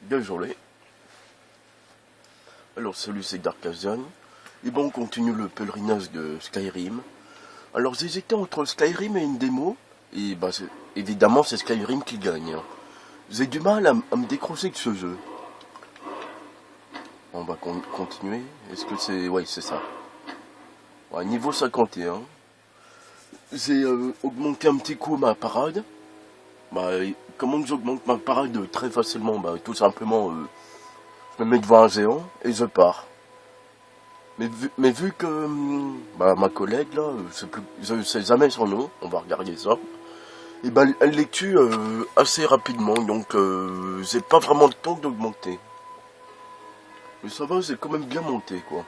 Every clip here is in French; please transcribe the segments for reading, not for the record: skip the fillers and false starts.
Désolé. Alors salut, c'est Darkasian. Et bon, on continue le pèlerinage de Skyrim. Alors j'hésitais entre Skyrim et une démo. Et bah évidemment c'est Skyrim qui gagne. J'ai du mal à me décrocher de ce jeu. On va continuer. Est-ce que c'est... Ouais, c'est ça. Ouais, niveau 51. J'ai augmenté un petit coup ma parade. Bah, comment j'augmente ma parade très facilement? Bah, tout simplement, je me mets devant un géant et je pars. Mais vu que bah, ma collègue là, je sais jamais son nom, on va regarder ça. Et ben elle les tue assez rapidement, donc j'ai pas vraiment le temps d'augmenter. Mais ça va, j'ai quand même bien monté quoi.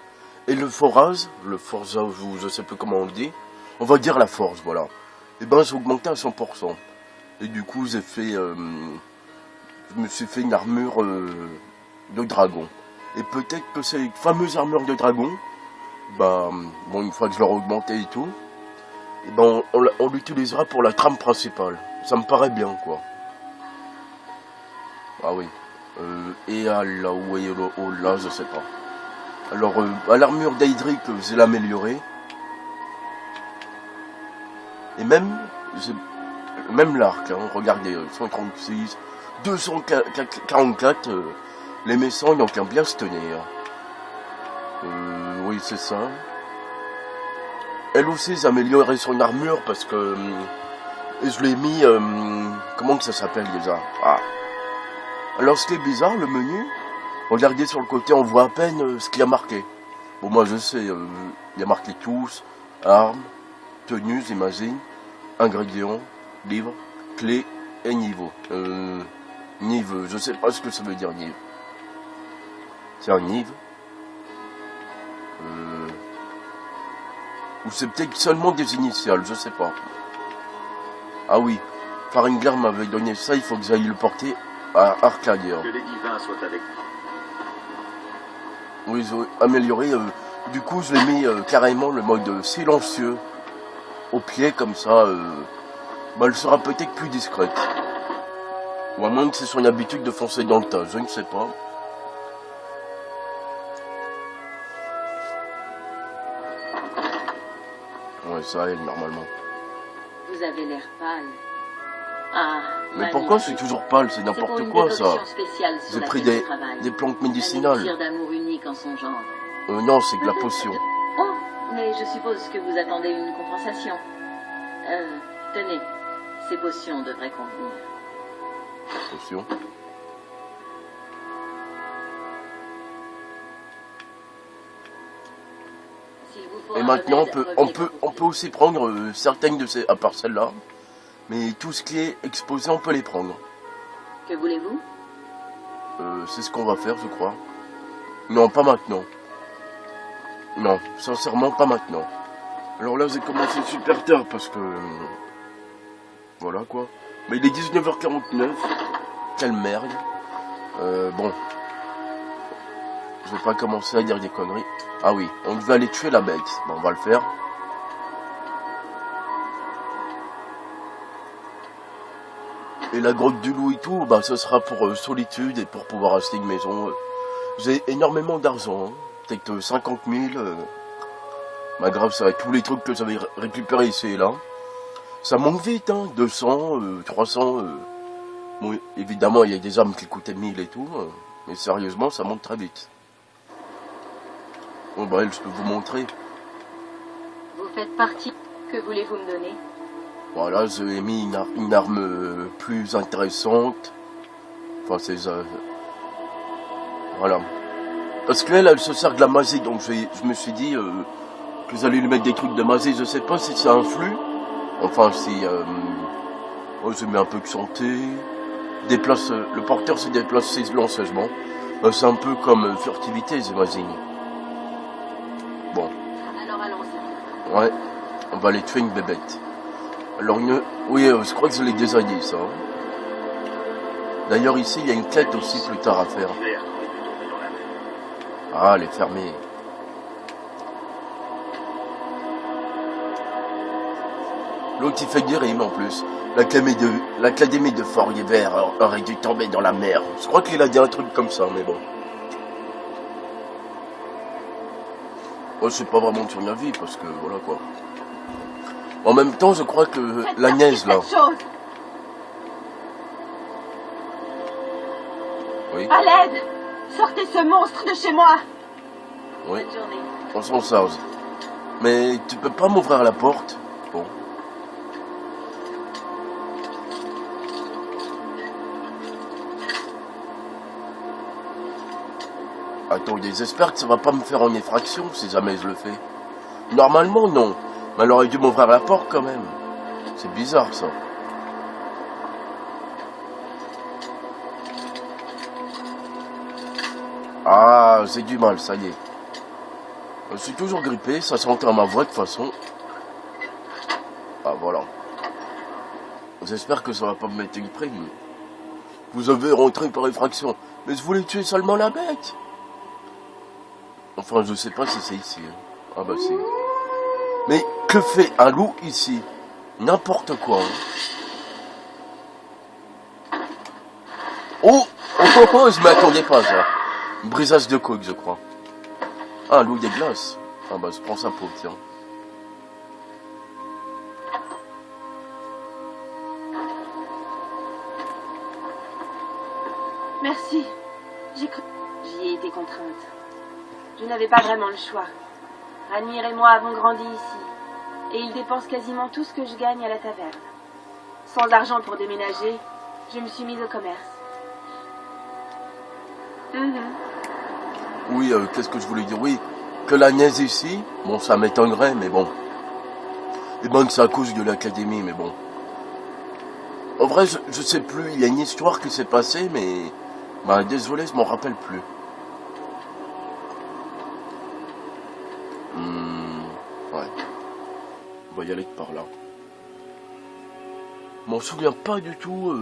Et le forage, le forza, je sais plus comment on le dit, on va dire la forge, voilà. Et ben j'ai augmenté à 100%. Et du coup j'ai fait, je me suis fait une armure de dragon. Et peut-être que cette fameuse armure de dragon, bah bon, une fois que je l'aurai augmenté et tout, et ben on l'utilisera pour la trame principale. Ça me paraît bien quoi. Ah oui. Et à là où est le haut là, je sais pas. Alors à l'armure d'Aedric, j'ai l'amélioré. Et même l'arc, hein, regardez, 136, 244, les méchants, ils ont qu'à bien se tenir. Oui, c'est ça. Elle aussi, j'ai amélioré son armure parce que je l'ai mis, comment que ça s'appelle déjà? Ah. Alors, ce qui est bizarre, le menu, regardez sur le côté, on voit à peine ce qu'il y a marqué. Bon, moi, je sais, il y a marqué tous, armes, tenues, j'imagine, ingrédients, livres, clés et niveau. Nive, je sais pas ce que ça veut dire, Nive. C'est un Nive. Ou c'est peut-être seulement des initiales, je sais pas. Ah oui, Farengar m'avait donné ça, il faut que j'aille le porter à Arcadia. Que les divins soient avec nous. Oui, ils ont amélioré. Du coup, je l'ai mis carrément le mode silencieux au pied, comme ça, bah, elle sera peut-être plus discrète. Ou à moins que c'est son habitude de foncer dans le tas, je ne sais pas. Ouais, ça aide normalement. Vous avez l'air pâle. Ah, mais pourquoi c'est toujours pâle? C'est n'importe quoi ça. J'ai pris des plantes médicinales. D'amour unique en son genre. Non, c'est de la potion. Oh, mais je suppose que vous attendez une compensation. Tenez, ces potions devraient convenir. Potion. Et maintenant, on peut aussi prendre certaines de ces, à part celle-là. Mais tout ce qui est exposé, on peut les prendre. Que voulez-vous? C'est ce qu'on va faire, je crois. Non, pas maintenant. Non, sincèrement, pas maintenant. Alors là, j'ai commencé super tard parce que... voilà, quoi. Mais il est 19h49. Quelle merde. Bon. Je vais pas commencer à dire des conneries. Ah oui, on devait aller tuer la bête. Bon, on va le faire. Et la grotte du loup et tout, bah, ce sera pour solitude et pour pouvoir acheter une maison. J'ai énormément d'argent, hein. Peut-être 50 000. Bah grave, ça va être tous les trucs que j'avais récupérés ici et là. Ça monte vite, hein. 200, 300. Bon, évidemment, il y a des armes qui coûtaient 1000 et tout. Mais sérieusement, ça monte très vite. Bon, bah, je peux vous montrer. Vous faites partie. Que voulez-vous me donner? Voilà, j'ai mis une arme plus intéressante. Enfin, c'est... voilà. Parce qu'elle, elle se sert de la magie, donc je me suis dit que j'allais lui mettre des trucs de magie. Je sais pas si ça influe. Enfin, si... oh, je mets un peu de santé. Déplace, le porteur se déplace silencieusement. C'est un peu comme furtivité, j'imagine. Bon. Alors allons-y. Ouais, on va aller tuer une bébête. Alors, oui, je crois que je l'ai déjà dit, ça. D'ailleurs, ici, il y a une quête aussi plus tard à faire. Ah, elle est fermée. L'autre il fait des rimes en plus. L'académie de Fourvière aurait dû tomber dans la mer. Je crois qu'il a dit un truc comme ça, mais bon. Moi, c'est pas vraiment sur ma vie, parce que voilà quoi. En même temps, je crois que la nièce là. Oui. À l'aide! Sortez ce monstre de chez moi! Oui. Bonne journée. On s'en sort. Mais tu peux pas m'ouvrir la porte? Bon. Attendez, j'espère que ça va pas me faire en effraction si jamais je le fais. Normalement, non. Mais elle aurait dû m'ouvrir la porte quand même. C'est bizarre ça. Ah, j'ai du mal, ça y est. Je suis toujours grippé, ça s'entend à ma voix de toute façon. Ah, voilà. J'espère que ça va pas me mettre une prime. Vous avez rentré par effraction. Mais je voulais tuer seulement la bête. Enfin, je sais pas si c'est ici. Ah bah si. Mais que fait un loup ici? N'importe quoi. Oh, je m'attendais pas ça. Brisage de coque, je crois. Ah, un loup des glaces. Ah bah, je prends sa peau, tiens. Merci. J'y ai été contrainte. Je n'avais pas vraiment le choix. Ranmir et moi avons grandi ici. Et il dépense quasiment tout ce que je gagne à la taverne. Sans argent pour déménager, je me suis mise au commerce. Oui, qu'est-ce que je voulais dire? Oui, que la nièce ici, bon, ça m'étonnerait, mais bon. Et ben que c'est à cause de l'académie, mais bon. En vrai, je sais plus, il y a une histoire qui s'est passée, mais... Bah, désolé, je m'en rappelle plus. Ouais. On va y aller par là. Je m'en souviens pas du tout.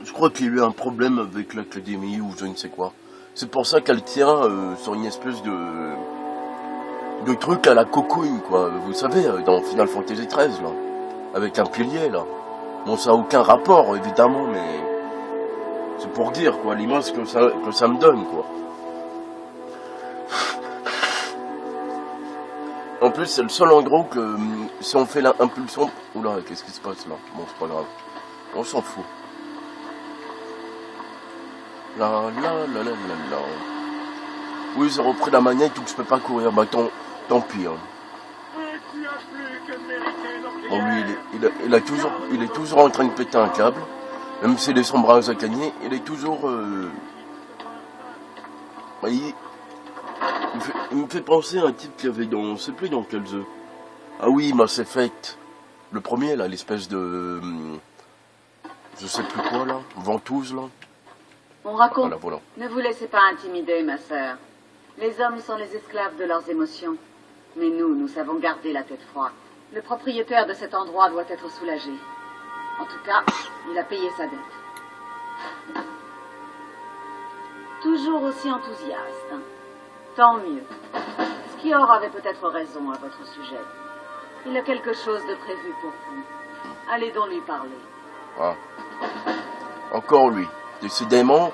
Je crois qu'il y a eu un problème avec l'académie ou je ne sais quoi. C'est pour ça qu'elle tient sur une espèce de truc à la cocoon, quoi. Vous savez, dans Final Fantasy XIII, là. Avec un pilier, là. Bon, ça n'a aucun rapport, évidemment, mais... C'est pour dire, quoi, l'image que ça me donne, quoi. En plus, c'est le seul endroit où que, si on fait l'impulsion... Oula, qu'est-ce qui se passe, là? Bon, c'est pas grave. On s'en fout. La. Oui, j'ai repris la manette où je peux pas courir. Bah, tant pis, hein. Bon, lui, il est toujours en train de péter un câble. Même s'il est son bras à gagner, il est toujours... Il me fait penser à un type qu'il y avait dans... Je sais plus dans quel jeu. Ah oui, Mass Effect. Le premier, là, l'espèce de... Je sais plus quoi, là. Ventouse, là. On raconte. Voilà. Ne vous laissez pas intimider, ma sœur. Les hommes sont les esclaves de leurs émotions. Mais nous savons garder la tête froide. Le propriétaire de cet endroit doit être soulagé. En tout cas, il a payé sa dette. Toujours aussi enthousiaste. Hein. Tant mieux. Skior avait peut-être raison à votre sujet. Il a quelque chose de prévu pour vous. Allez donc lui parler. Ah. Encore lui. Décidément.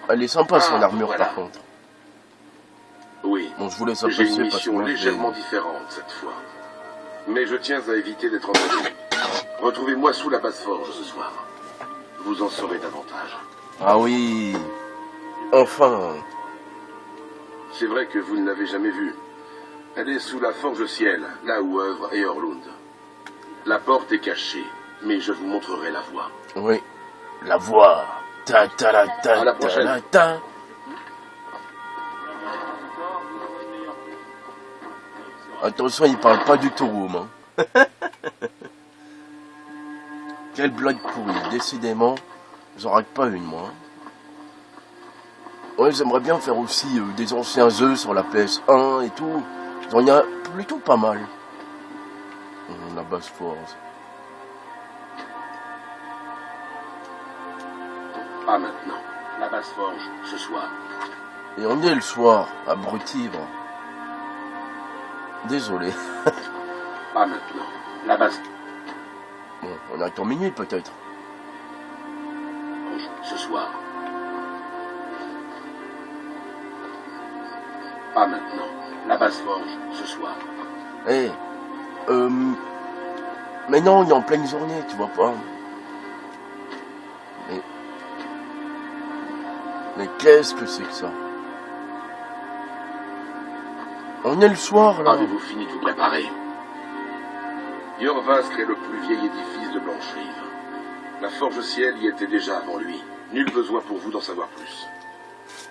Elle est sympa son armure voilà. par contre. Oui. Bon, je vous laisse J'ai apprécier une parce que mission moi, légèrement différente cette fois. Mais je tiens à éviter d'être embêté. Retrouvez-moi sous la basse forge ce soir. Vous en saurez davantage. Ah oui. Enfin. C'est vrai que vous ne l'avez jamais vue. Elle est sous la forge ciel, là où œuvre Eorlund. La porte est cachée, mais je vous montrerai la voie. Oui. La voix. Ta ta la ta À la ta prochaine. la ta. Attention, il parle pas du tout room. Hein. Quelle blague pourrie. Décidément, j'en rate pas une, moi. Ouais, j'aimerais bien faire aussi des anciens jeux sur la PS1 et tout. Il y en a plutôt pas mal. La basse force. Ah, maintenant, la basse forge, ce soir. Et on est le soir, à Brutivre. Désolé. Pas maintenant. La base Bon, on attend minuit peut-être. forge ce soir. Pas maintenant. La base forge ce soir. Eh, mais non, on est en pleine journée, tu vois pas. Mais qu'est-ce que c'est que ça? On est le soir, là. Avez-vous fini de vous préparer? Yorvas crée le plus vieil édifice de Blancherive. La forge ciel y était déjà avant lui. Nul besoin pour vous d'en savoir plus.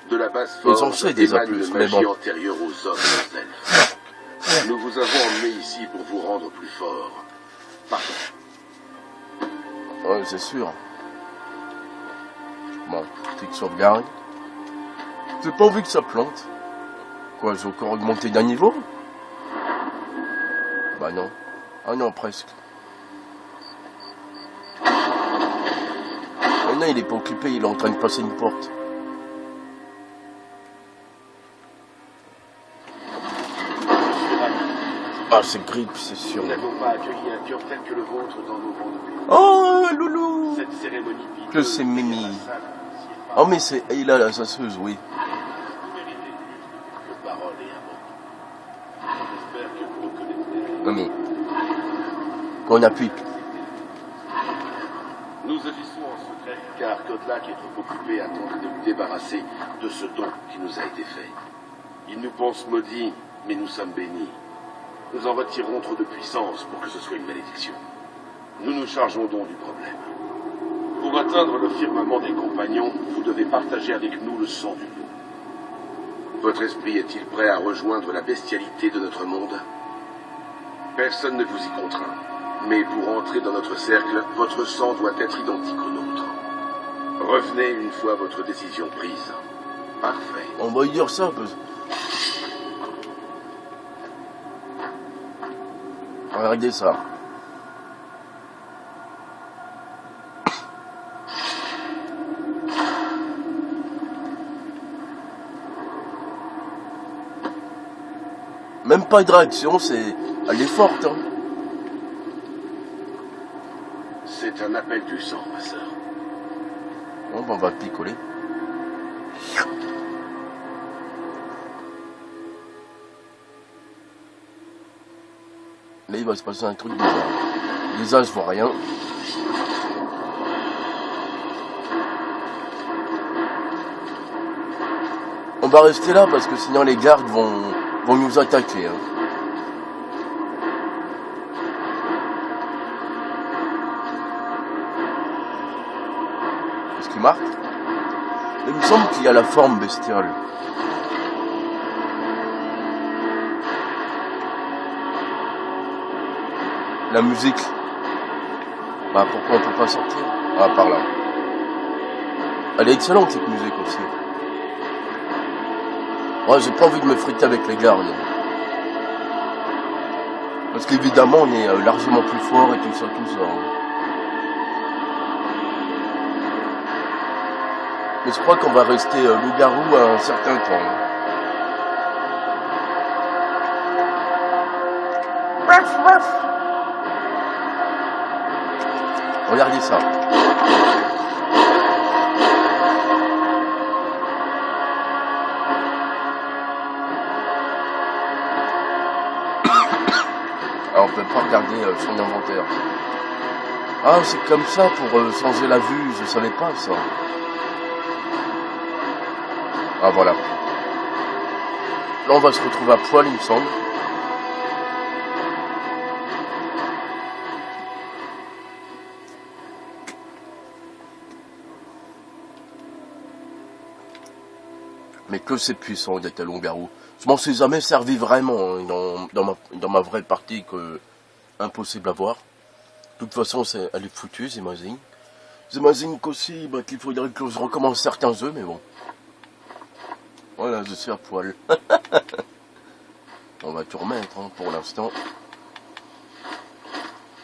De la base Ils en forge savent déjà émane plus, une mais magie bon. antérieure aux hommes et aux elfes. Nous vous avons emmené ici pour vous rendre plus fort. Pardon. Ouais, c'est sûr. Bon, petite sauvegarde. J'ai pas envie que ça plante. Quoi, j'ai encore augmenté d'un niveau? Bah non. Ah non, presque. Oh non, il est pas occupé, il est en train de passer une porte. Ah, c'est Grip, c'est sûr. Nous n'avons pas accueilli un cœur tel que le vôtre dans nos rangs depuis longtemps. Oh, loulou! Cette cérémonie pieuse Que c'est Mimi. est la salle, si elle Oh, mais c'est... Il a la chasseuse, oui. Vous méritez plus que paroles et un mot. J'espère que vous reconnaîtrez. Non, mais... Qu'on appuie. Nous agissons en secret, car Kodlak est trop occupé à tenter de nous débarrasser de ce don qui nous a été fait. Il nous pense maudits, mais nous sommes bénis. Nous en retirerons trop de puissance pour que ce soit une malédiction. Nous nous chargeons donc du problème. Pour atteindre le firmament des compagnons, vous devez partager avec nous le sang du loup. Votre esprit est-il prêt à rejoindre la bestialité de notre monde? Personne ne vous y contraint. Mais pour entrer dans notre cercle, votre sang doit être identique au nôtre. Revenez une fois votre décision prise. Parfait. On va lui dire ça, parce... Regardez ça. Même pas de réaction, c'est... Elle est forte, hein. C'est un appel du sang, ma sœur. Bon, ben, on va picoler. Là, il va se passer un truc bizarre. Déjà, je vois rien. On va rester là parce que sinon les gardes vont nous attaquer. Hein. Qu'est-ce qui marque? Il me semble qu'il y a la forme bestiale. La musique. Bah pourquoi on peut pas sortir? Ah, par là. Elle est excellente cette musique aussi. Ouais, j'ai pas envie de me friter avec les gardes. Parce qu'évidemment on est largement plus fort et tout ça, hein. Mais je crois qu'on va rester loup-garou à un certain temps. Hein. Regardez ça. Alors on peut pas regarder son inventaire. Ah, c'est comme ça pour changer la vue, je savais pas ça. Ah voilà. Là on va se retrouver à poil, il me semble. Mais que c'est puissant d'être un loup-garou. Je m'en suis jamais servi vraiment hein, dans ma vraie partie que impossible à voir. De toute façon, elle est foutue, j'imagine. J'imagine qu'aussi qu'il faudrait que je recommence certains jeux, mais bon. Voilà, je suis à poil. On va tout remettre hein, pour l'instant.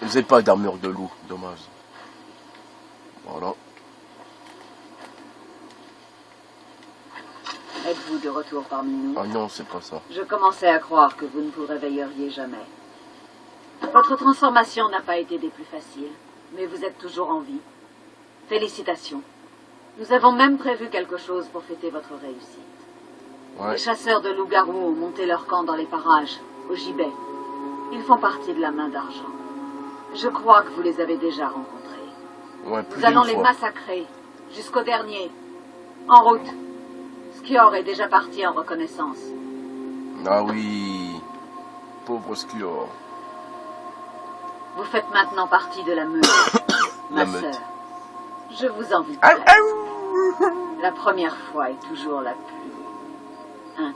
J'ai pas d'armure de loup, dommage. Voilà. Êtes-vous de retour parmi nous? Ah non, c'est pas ça. Je commençais à croire que vous ne vous réveilleriez jamais. Votre transformation n'a pas été des plus faciles, mais vous êtes toujours en vie. Félicitations. Nous avons même prévu quelque chose pour fêter votre réussite. Ouais. Les chasseurs de loups-garous ont monté leur camp dans les parages, au gibet. Ils font partie de la main d'argent. Je crois que vous les avez déjà rencontrés. Ouais, plus Nous allons d'une les fois. massacrer, jusqu'au dernier. En route. Skior est déjà parti en reconnaissance. Ah oui, pauvre Skior. Vous faites maintenant partie de la meute, La ma meute. sœur. Je vous envie. Ah, très. La première fois est toujours la plus intense.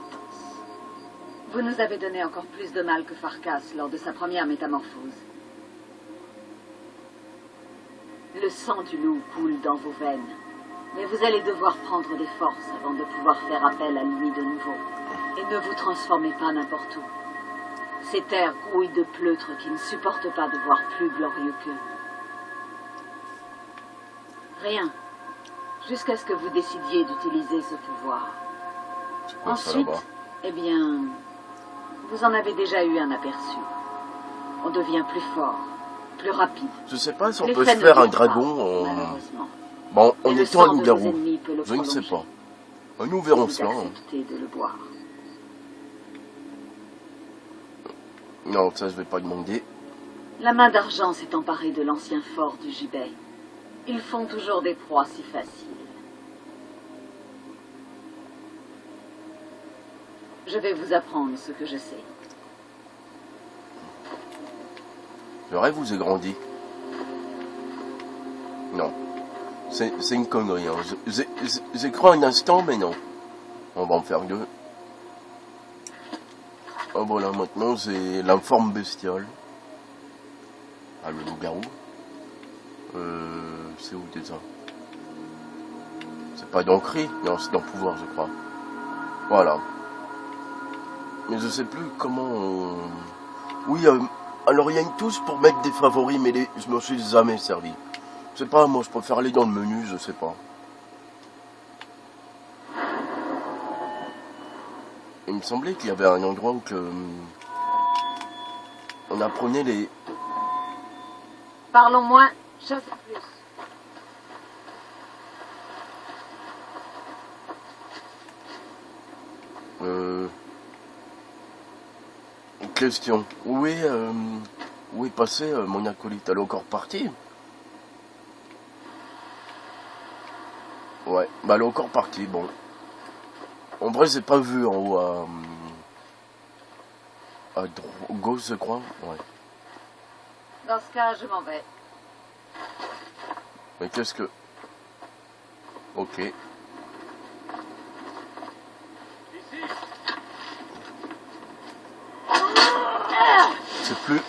Vous nous avez donné encore plus de mal que Farkas lors de sa première métamorphose. Le sang du loup coule dans vos veines, mais vous allez devoir prendre des forces avant de pouvoir faire appel à lui de nouveau. Et ne vous transformez pas n'importe où. Ces terres grouillent de pleutres qui ne supportent pas de voir plus glorieux qu'eux. Rien. Jusqu'à ce que vous décidiez d'utiliser ce pouvoir. C'est quoi ça Ensuite, là-bas? eh bien, vous en avez déjà eu un aperçu. On devient plus fort, plus rapide. Je sais pas si on Les peut se faits ne faire un durent pas, dragon malheureusement. bon, en Et le étant un sang de vos loup-garou. ennemis peut le Je ne sais prolonger. pas. Nous verrons Vous cela. acceptez de le boire. Non, ça je vais pas demander. La main d'argent s'est emparée de l'ancien fort du gibet. Ils font toujours des proies si faciles. Je vais vous apprendre ce que je sais. Le rêve vous est grandi. Non. C'est une connerie. Hein. J'ai cru un instant, mais non. On va en faire deux. Ah voilà, maintenant c'est l'informe bestiale. Ah, le loup-garou. C'est où déjà? C'est pas dans Cri? Non, c'est dans Pouvoir, je crois. Voilà. Mais je sais plus comment on... Oui, alors il y a une touche pour mettre des favoris, mais je me suis jamais servi. Je sais pas, moi je préfère aller dans le menu, je sais pas. Il me semblait qu'il y avait un endroit où on apprenait les... Parlons moins, chasse plus. Question. Où est passé mon acolyte? Elle est encore partie? Ouais, bah elle est encore partie, bon. En vrai, j'ai pas vu en haut à gauche, je crois. Ouais. Dans ce cas, je m'en vais. Mais qu'est-ce que... Ok. C'est plus...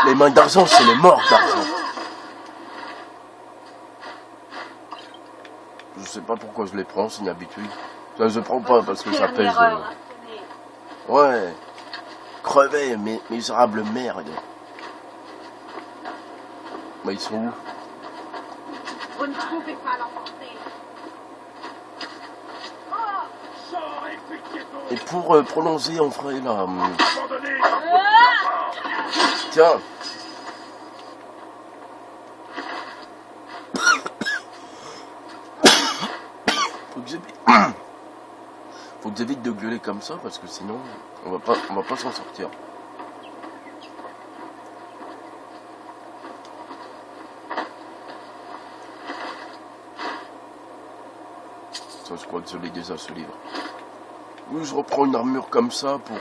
Les mains d'argent, c'est les morts d'argent. Je sais pas pourquoi je les prends, c'est une habitude. Ça, je prends pas parce que ça pèse... Ouais. Crevé, misérable merde. Mais ils sont où? Vous ne pouvez pas l'emporter. Et pour prolonger, on ferait là... Tiens. Faut que j'évite de gueuler comme ça parce que sinon on va pas s'en sortir. Ça, je crois que je l'ai déjà ce livre. Oui, je reprends une armure comme ça pour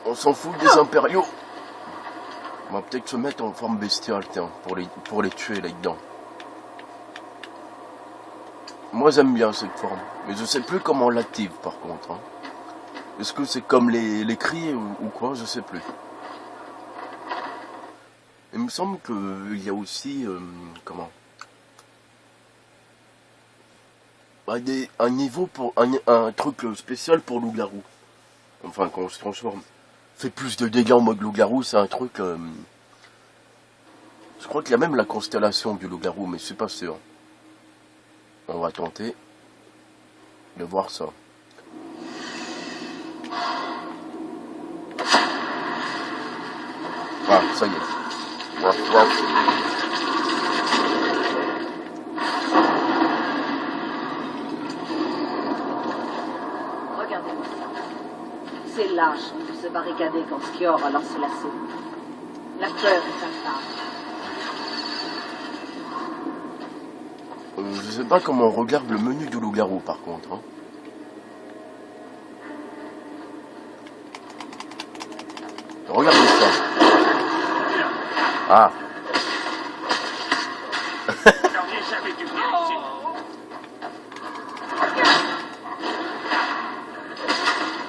on s'en fout des impériaux. On va peut-être se mettre en forme bestiale, tiens, pour les tuer là-dedans. Moi j'aime bien cette forme, mais je sais plus comment on l'active par contre. Hein. Est-ce que c'est comme les cris ou quoi? Je sais plus. Il me semble qu'il y a aussi... comment un niveau pour... Un truc spécial pour loup-garou. Enfin, quand on se transforme. Fait plus de dégâts en mode loup-garou, c'est un truc... Je crois qu'il y a même la constellation du loup-garou, mais je suis pas sûr. On va tenter de voir ça. ça y est. Waf, waf. Regardez-moi ça. C'est lâche de se barricader quand Skior a lancé l'assaut. La peur est palpable. Je sais pas comment on regarde le menu du loup-garou par contre. Hein. Regardez ça. Ah.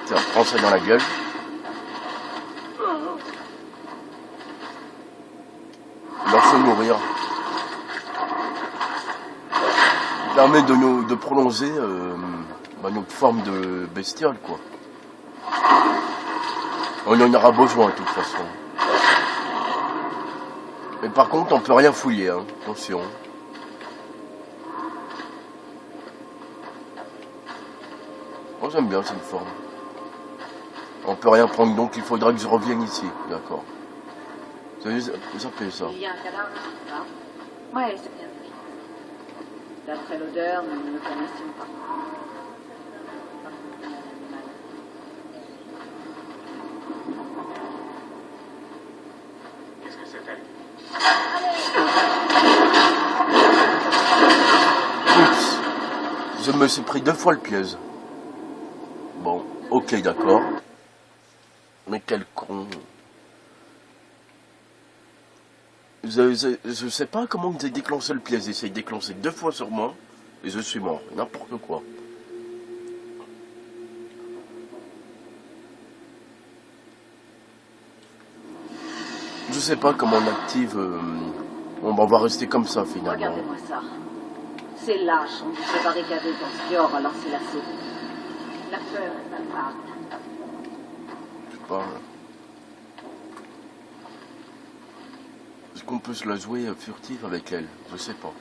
Tiens, prends ça dans la gueule. Il en faut nourrir. Permet de prolonger notre forme de bestiole, quoi. On en aura besoin, de toute façon. Mais par contre, on peut rien fouiller, hein. Attention. Moi, j'aime bien cette forme. On peut rien prendre, donc il faudra que je revienne ici. D'accord. Ça fait ça. Il y a un cadavre, hein? Ouais, c'est bien. D'après l'odeur, nous ne le connaissions pas. Qu'est-ce que c'était? Oups. Je me suis pris 2 fois le piège. Bon, ok, d'accord. Mais quel con. Je sais pas comment j'ai déclenché le piège. J'ai déclenché 2 fois sur moi et je suis mort. N'importe quoi. Je sais pas comment on active. On va rester comme ça finalement. Regardez-moi ça. C'est lâche, on s'est barricadé quand Skior a lancé l'assaut. La peur est palpable. Je sais pas. Est-ce qu'on peut se la jouer furtive avec elle? Je sais pas.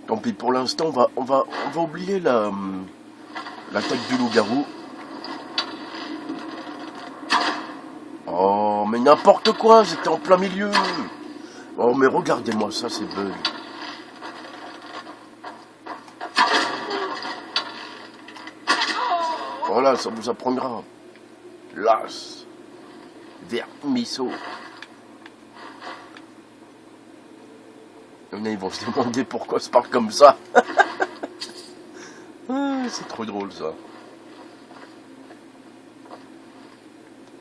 Tant pis, pour l'instant, on va oublier l'attaque du loup-garou. Oh, mais n'importe quoi, j'étais en plein milieu. Oh, mais regardez-moi ça, c'est bug. Voilà, ça vous apprendra. Las. Vermisseau. Ils vont se demander pourquoi je parle comme ça. Ah, c'est trop drôle ça.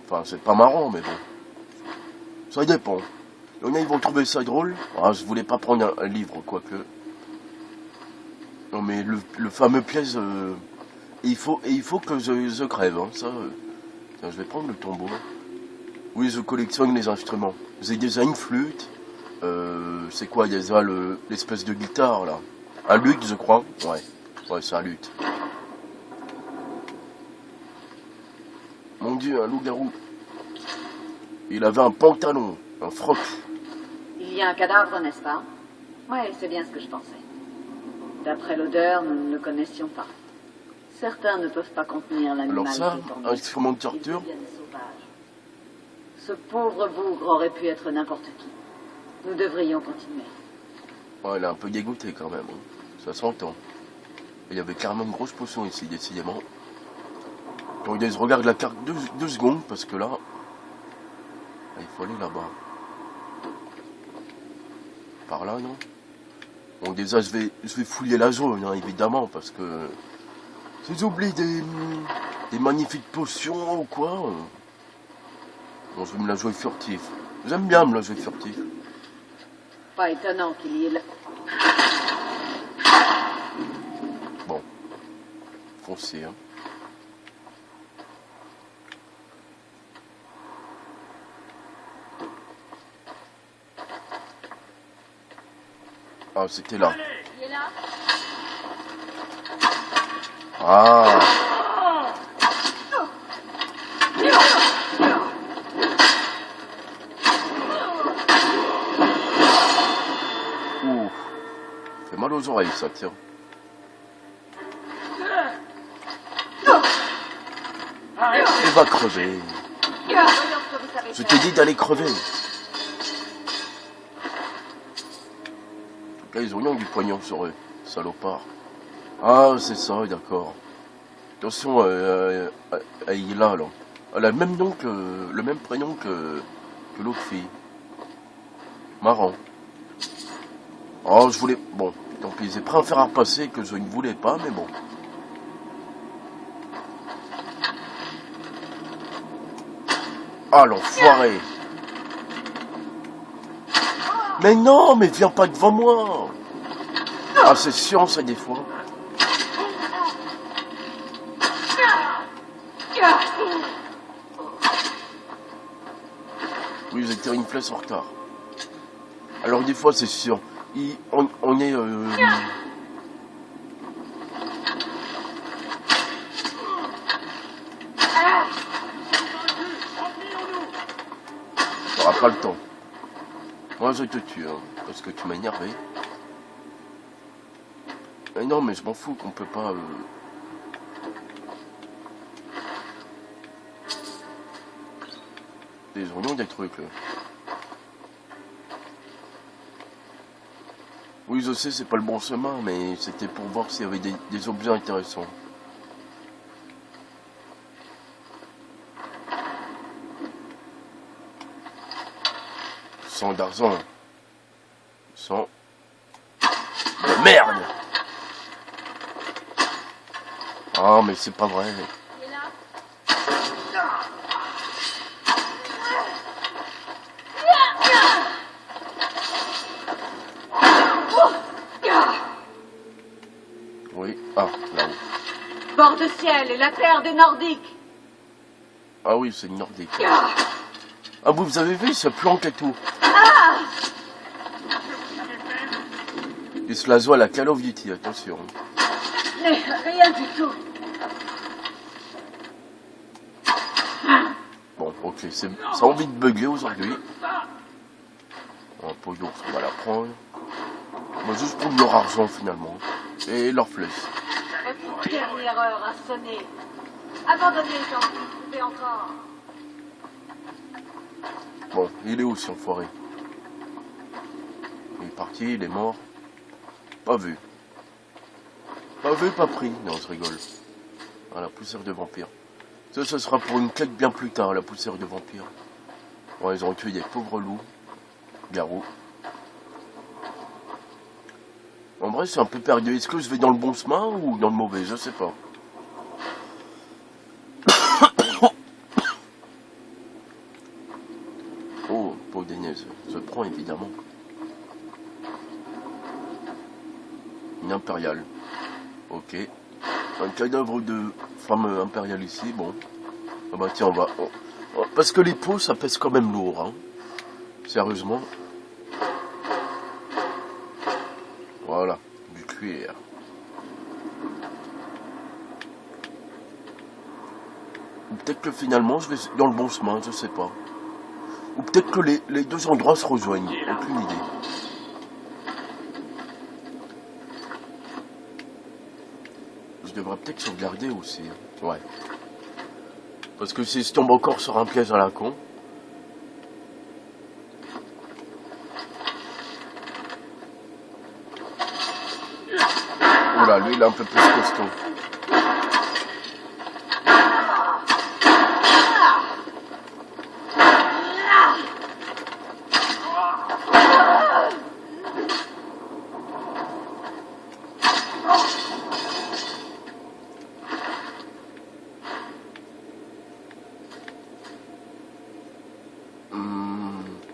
Enfin, c'est pas marrant, mais bon. Ça dépend. Ils vont trouver ça drôle. Ah, je voulais pas prendre un livre, quoique. Non, mais le fameux piège, il faut que je crève. Hein, ça, tiens, je vais prendre le tombeau. Oui, je collectionne les instruments. J'ai déjà une flûte. C'est quoi, il y a déjà l'espèce de guitare là. Un luth, je crois. Ouais, c'est un luth. Mon Dieu, un loup-garou. Il avait un pantalon, un froc. Il y a un cadavre, n'est-ce pas? Ouais, c'est bien ce que je pensais. D'après l'odeur, nous ne le connaissions pas. Certains ne peuvent pas contenir l'animal. Alors ça, un instrument de torture. Ce pauvre bougre aurait pu être n'importe qui. Nous devrions continuer. Ouais, elle est un peu dégoûtée quand même. Hein. Ça s'entend. Il y avait carrément une grosse potion ici, décidément. Donc je regarde la carte 2 secondes, parce que là... il faut aller là-bas. Par là, non? Bon, déjà, je vais fouiller la zone, hein, évidemment, parce que... si j'oublie des magnifiques potions ou quoi... bon, je vais me la jouer furtif. J'aime bien me la jouer furtif. Pas étonnant qu'il y ait là. Bon. Foncez, hein. Ah, c'était là. Il est là? Ah. Ouh. Fait mal aux oreilles, ça, tiens. Il va crever. Voyons ce que vous savez Je faire. t'ai dit d'aller crever. Là, ils ont rien du poignon sur eux, salopards. Ah, c'est ça, d'accord. Attention, elle est là. Elle a le même nom que... le même prénom que l'autre fille. Marrant. Oh, je voulais... Bon, tant pis, j'ai prêt à faire repasser que je ne voulais pas, mais bon. Ah, l'enfoiré. Mais non, mais viens pas devant moi. Ah, c'est chiant, ça, des fois. Oui, j'ai tiré une flèche en retard. Alors, des fois, c'est chiant. On est... T'auras pas le temps. Moi, je te tue, hein, parce que tu m'as énervé. Mais non, mais je m'en fous qu'on peut pas... Des oignons, des trucs, là. Oui, je sais, c'est pas le bon chemin, mais c'était pour voir s'il y avait des objets intéressants. Sans d'argent. Sans... de merde. Ah, mais c'est pas vrai. Oui, ah, là-haut. Bord de ciel et la terre des Nordiques. Ah oui, c'est une nordique. Ah, vous avez vu, ce planque et tout. Il se la joue à la Call of Duty, attention. Mais rien du tout. Bon, ok, ça a envie de bugger aujourd'hui. Un peu d'ours, on va la prendre. On va juste prendre leur argent finalement. Et leur flèche. Votre dernière heure a sonné. Abandonnez quand vous pouvez encore. Bon, il est où ce enfoiré? Il est parti, il est mort. Pas vu. Pas vu, pas pris. Non, je rigole. Ah, la poussière de vampire. Ça, ce sera pour une quête bien plus tard, la poussière de vampire. Bon, ils ont tué des pauvres loups. Garous. En vrai, c'est un peu perdu. Est-ce que je vais dans le bon chemin ou dans le mauvais? Je sais pas. Oh, peau d'Agnès. Je prends évidemment. Une impériale. Ok. Un cadavre de femme impériale ici, bon. Ah bah tiens, on va... Parce que les peaux, ça pèse quand même lourd, hein. Sérieusement. Voilà, du cuir. Ou peut-être que finalement, je vais dans le bon chemin, je sais pas. Ou peut-être que les deux endroits se rejoignent, aucune idée. Je devrais peut-être sauvegarder aussi. Ouais. Parce que si je tombe encore sur un piège à la con. Oula, lui il est un peu plus costaud.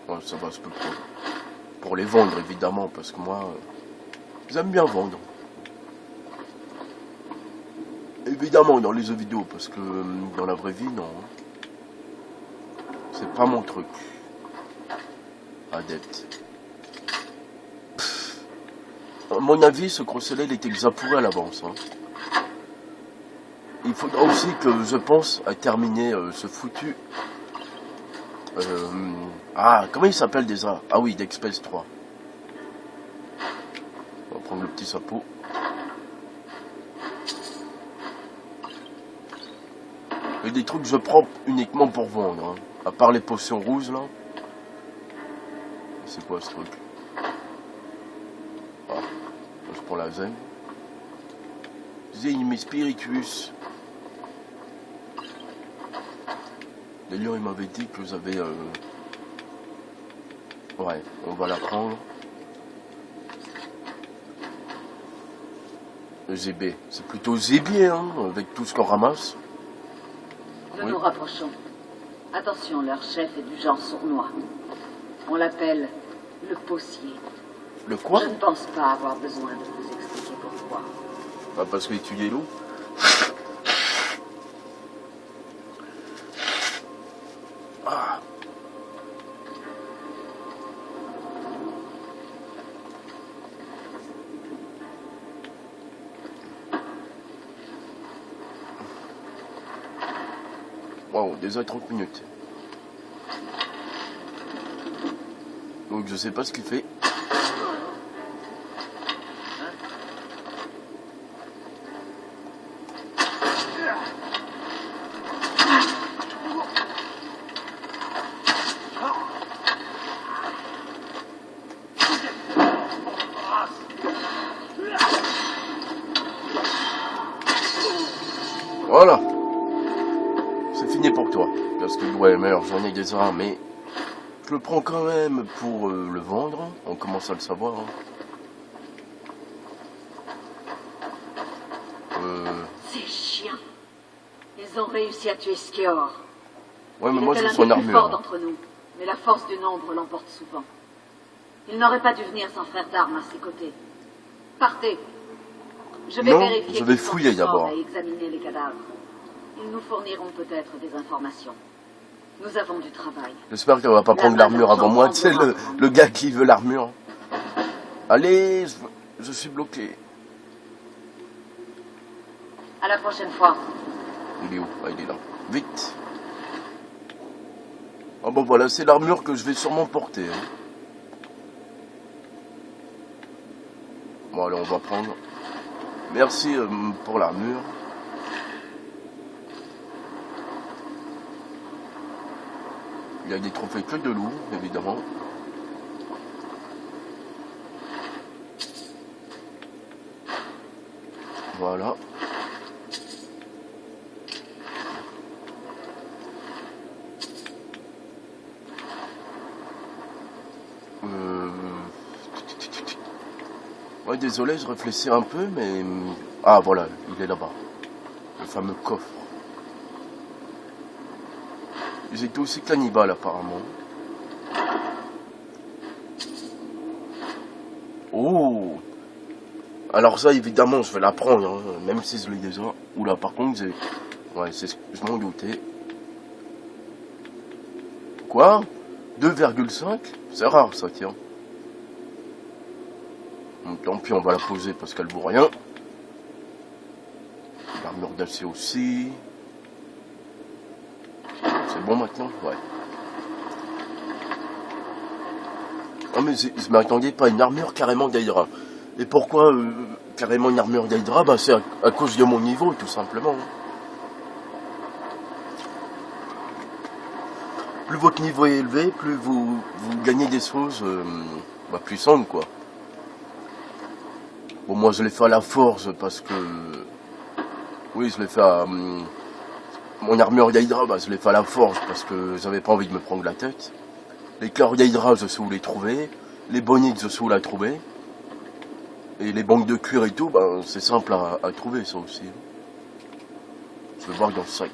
Ouais, ça va, je peux prendre. Pour les vendre évidemment, parce que moi, j'aime bien vendre. Évidemment dans les jeux vidéo, parce que dans la vraie vie, non. C'est pas mon truc. Adepte. À mon avis, ce conseil-là, il était déjà pourri à l'avance. Hein. Il faudra aussi que je pense à terminer ce foutu... Ah, comment il s'appelle déjà? Ah oui, d'Express 3. On va prendre le petit chapeau. Et des trucs que je prends uniquement pour vendre. Hein. À part les potions rouges là. C'est quoi ce truc? Ah, je prends la zen. Zen spiritus. D'ailleurs il m'avait dit que j'avais... Ouais, on va la prendre. Le ZB. C'est plutôt ZB hein, avec tout ce qu'on ramasse. Nous nous rapprochons. Attention, leur chef est du genre sournois. On l'appelle le Possier. Le quoi? Je ne pense pas avoir besoin de vous expliquer pourquoi. Bah parce qu'il tue des loups. Ah. Wow, déjà 30 minutes. Donc je sais pas ce qu'il fait. Voilà. C'est fini pour toi. Parce que ouais, meilleur, j'en ai des armes, mais je le prends quand même pour le vendre. On commence à le savoir. Hein. Ces chiens. Ils ont réussi à tuer Skior. Ouais, mais Il moi était je suis l'un en des plus armure. forts d'entre nous, mais la force du nombre l'emporte souvent. Il n'aurait pas dû venir sans frère d'armes à ses côtés. Partez. Je vais Non, vérifier je vais qu'ils sont fouiller tous morts d'abord. et examiner les cadavres. Ils nous fourniront peut-être des informations. Nous avons du travail. J'espère qu'elle va pas prendre l'armure avant moi. Tu sais, le gars qui veut l'armure. Allez, je suis bloqué. À la prochaine fois. Il est où? Ah, il est là. Vite. Ah bon voilà, c'est l'armure que je vais sûrement porter. Hein. Bon allez, on va prendre. Merci pour l'armure. Il y a des trophées que de loup, évidemment. Voilà. Ouais, désolé, je réfléchis un peu, mais... Ah, voilà, il est là-bas. Le fameux coffre. Ils étaient aussi cannibales, apparemment. Oh! Alors ça, évidemment, je vais la prendre, hein, même si je l'ai déjà. Oula, par contre, j'ai... Ouais, je m'en doutais. Quoi? 2,5? C'est rare, ça, tiens. Tant pis, on va la poser parce qu'elle vaut rien. L'armure d'acier aussi. C'est bon maintenant? Ouais. Oh mais je m'attendais pas à une armure carrément d'Hydra. Et pourquoi carrément une armure d'Hydra? Bah c'est à cause de mon niveau tout simplement. Plus votre niveau est élevé, plus vous gagnez des choses puissantes quoi. Bon moi je l'ai fait à la force parce que... Oui je l'ai fait à... Mon armure d'Hydra, bah, je l'ai fait à la forge parce que j'avais pas envie de me prendre la tête. Les cœurs d'Hydra, je sais où les trouver. Les bonnets, je sais où la trouver. Et les banques de cuir et tout, bah, c'est simple à trouver ça aussi. Je vais voir dans le sac.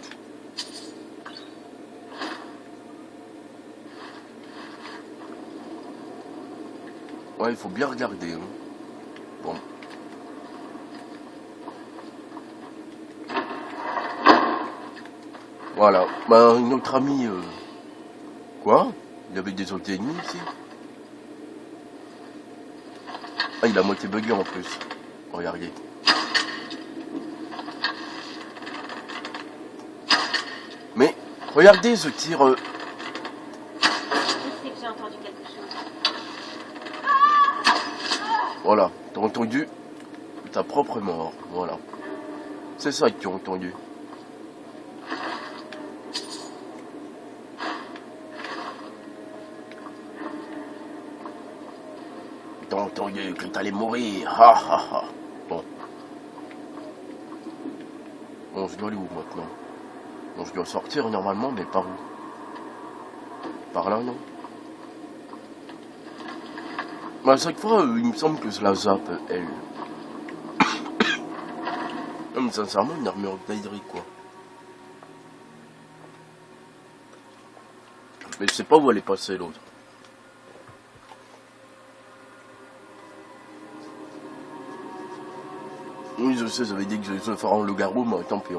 Ouais, il faut bien regarder. Hein. Bon. Voilà, bah, notre ami... Quoi? Il y avait des autres ennemis ici? Ah, il a moitié bugué en plus. Regardez. Mais, regardez, je tire... Je sais que j'ai entendu quelque chose. Voilà, t'as entendu ta propre mort, voilà. C'est ça que tu as entendu. attendu que t'allais mourir. Ha ha ha. Bon. Bon, je dois aller où maintenant? Bon, je dois sortir normalement, mais par où? Par là, non? Bah, à chaque fois, il me semble que je la zappe, elle. Non, mais sincèrement, une armure d'Aedric, quoi. Mais je sais pas où elle est passée, l'autre. Oui, je sais, j'avais dit que je ferais un loup-garou, mais tant pis.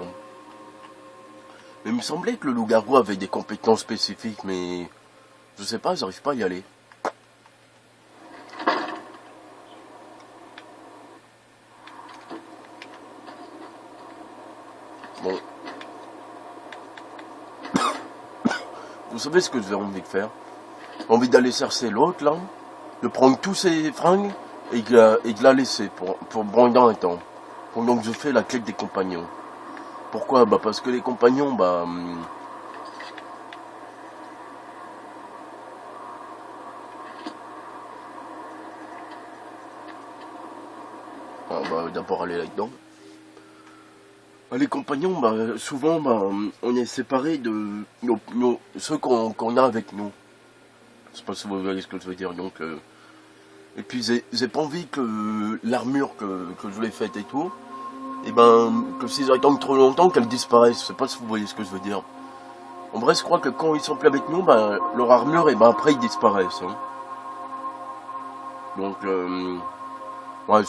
Mais il me semblait que le loup-garou avait des compétences spécifiques, mais... Je sais pas, j'arrive pas à y aller. Bon. Vous savez ce que j'ai envie de faire? J'ai envie d'aller chercher l'autre, là, de prendre tous ses fringues et de la laisser pour pendant un temps. Pendant que je fais la quête des compagnons. Pourquoi? Bah parce que les compagnons, bah... on va d'abord aller là-dedans. Les compagnons, bah, souvent, bah, on est séparés de ceux qu'on a avec nous. Je sais pas si vous voyez ce que je veux dire. Donc, et puis, j'ai pas envie que l'armure que je vous l'ai faite et tout, et ben, que s'ils attendent trop longtemps, qu'elle disparaisse. Je sais pas si vous voyez ce que je veux dire. En vrai, je crois que quand ils sont plus avec nous, bah, leur armure, et ben après, ils disparaissent. Hein. Donc, ouais,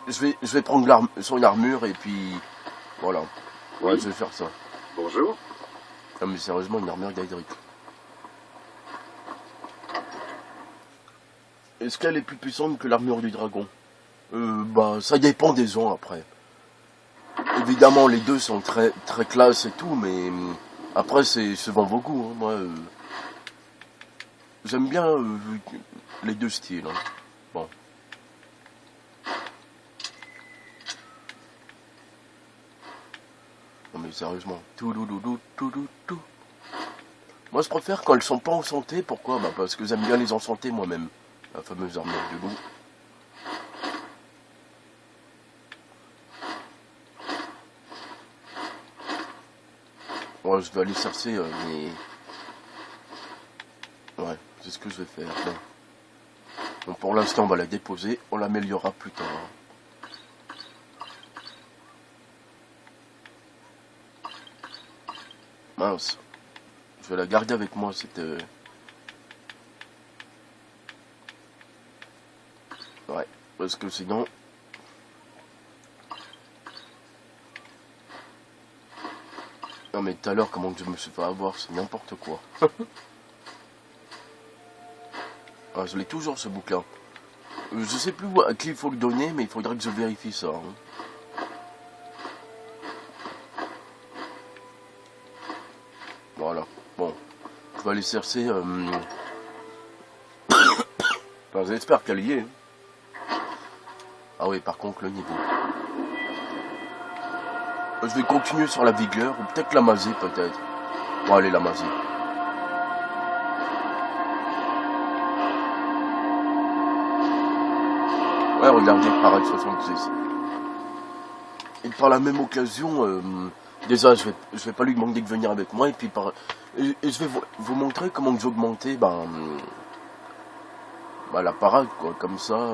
je vais prendre son armure et puis, voilà. Ouais, Oui. je vais faire ça. Bonjour. Non, mais sérieusement, une armure d'Aedric. Est-ce qu'elle est plus puissante que l'armure du dragon? Bah, ça dépend des gens après. Évidemment, les deux sont très, très classe et tout, mais après, c'est selon vos goûts. Hein. Moi, j'aime bien les deux styles. Hein. Bon. Non, mais sérieusement. Tout. Moi, je préfère quand elles sont pas enchantées. Pourquoi? Bah, parce que j'aime bien les enchanter moi-même. La fameuse armure du loup. Ouais, je vais aller chercher mais... Ouais, c'est ce que je vais faire. Bon. Donc pour l'instant, on va la déposer. On l'améliorera plus tard. Mince. Je vais la garder avec moi, c'était... Ouais, parce que sinon... Non mais tout à l'heure, comment que je me suis fait avoir, c'est n'importe quoi. Ah, je l'ai toujours ce bouquin. Je sais plus à qui il faut le donner, mais il faudrait que je vérifie ça. Hein. Voilà, bon. Je vais aller chercher... Enfin, j'espère qu'elle y est. Ah oui, par contre, le niveau. Je vais continuer sur la vigueur, ou peut-être la magie, peut-être. Bon, allez, la magie. Ouais, regardez, pareil, 66. Et par la même occasion, déjà, je vais pas lui demander de venir avec moi, et puis et je vais vous montrer comment j'ai augmenté, la parade, quoi, comme ça,